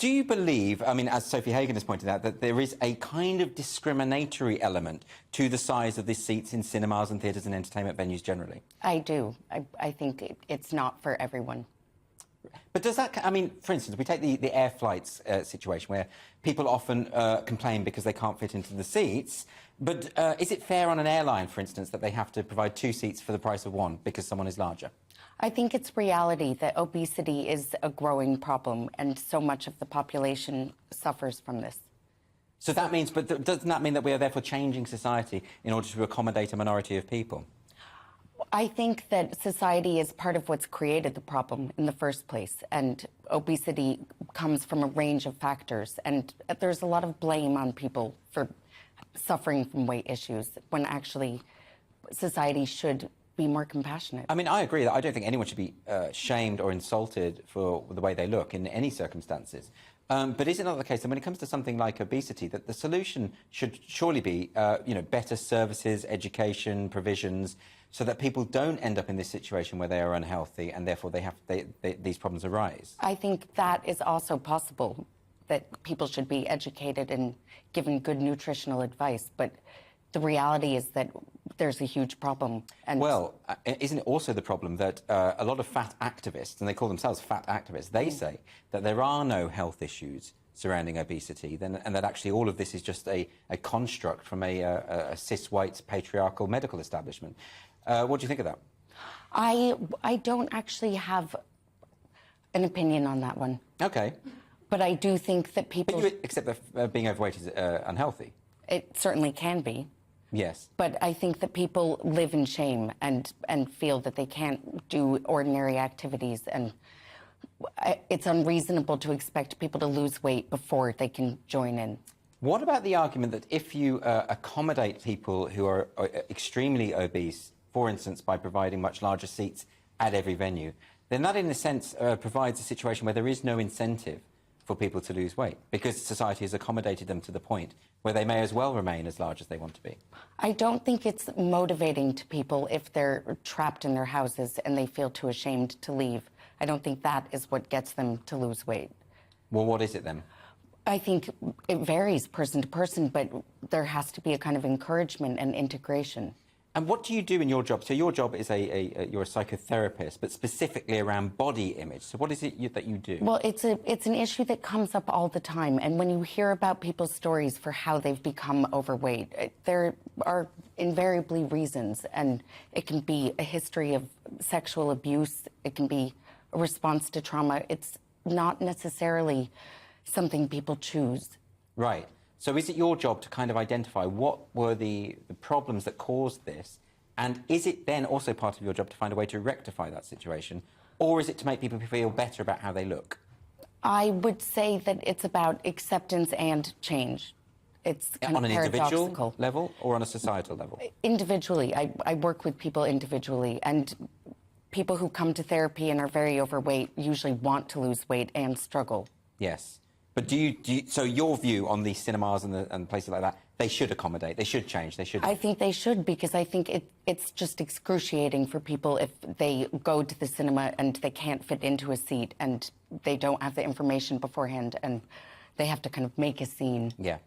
Do you believe, I mean, as Sophie Hagen has pointed out, that there is a kind of discriminatory element to the size of the seats in cinemas and theatres and entertainment venues generally? I do. I think it's not for everyone. But does that, I mean, for instance, we take the air flights situation where people often complain because they can't fit into the seats, but is it fair on an airline, for instance, that they have to provide 2 seats for the price of 1 because someone is larger? I think it's reality that obesity is a growing problem and so much of the population suffers from this. So that means, but doesn't that mean that we are therefore changing society in order to accommodate a minority of people? I think that society is part of what's created the problem in the first place, and obesity comes from a range of factors, and there's a lot of blame on people for suffering from weight issues when actually society should be more compassionate. I mean, I agree that I don't think anyone should be shamed or insulted for the way they look in any circumstances. But is it not the case that when it comes to something like obesity, that the solution should surely be, better services, education, provisions, so that people don't end up in this situation where they are unhealthy and therefore these problems arise? I think that is also possible, that people should be educated and given good nutritional advice, but the reality is that there's a huge problem. And well, isn't it also the problem that a lot of fat activists, and they call themselves fat activists, they say that there are no health issues surrounding obesity, and that actually all of this is just a construct from a cis-white patriarchal medical establishment. What do you think of that? I don't actually have an opinion on that one. Okay. But I do think that people... But you accept that being overweight is unhealthy? It certainly can be. Yes. But I think that people live in shame and feel that they can't do ordinary activities, and it's unreasonable to expect people to lose weight before they can join in. What about the argument that if you accommodate people who are extremely obese, for instance, by providing much larger seats at every venue, then that in a sense provides a situation where there is no incentive for people to lose weight, because society has accommodated them to the point where they may as well remain as large as they want to be? I don't think it's motivating to people if they're trapped in their houses and they feel too ashamed to leave. I don't think that is what gets them to lose weight. Well, what is it then? I think it varies person to person, but there has to be a kind of encouragement and integration. And what do you do in your job? So your job is you're a psychotherapist, but specifically around body image. So what is it that you do? Well, it's an issue that comes up all the time. And when you hear about people's stories for how they've become overweight, there are invariably reasons. And it can be a history of sexual abuse. It can be a response to trauma. It's not necessarily something people choose. Right. So is it your job to kind of identify what were the problems that caused this, and is it then also part of your job to find a way to rectify that situation, or is it to make people feel better about how they look? I would say that it's about acceptance and change. It's kind on of an individual paradoxical. level or on a societal level? Individually. I work with people individually, and people who come to therapy and are very overweight usually want to lose weight and struggle. Yes. But so your view on these cinemas and places like that, they should accommodate, they should change, they should... I think they should, because I think it's just excruciating for people if they go to the cinema and they can't fit into a seat and they don't have the information beforehand and they have to kind of make a scene. Yeah.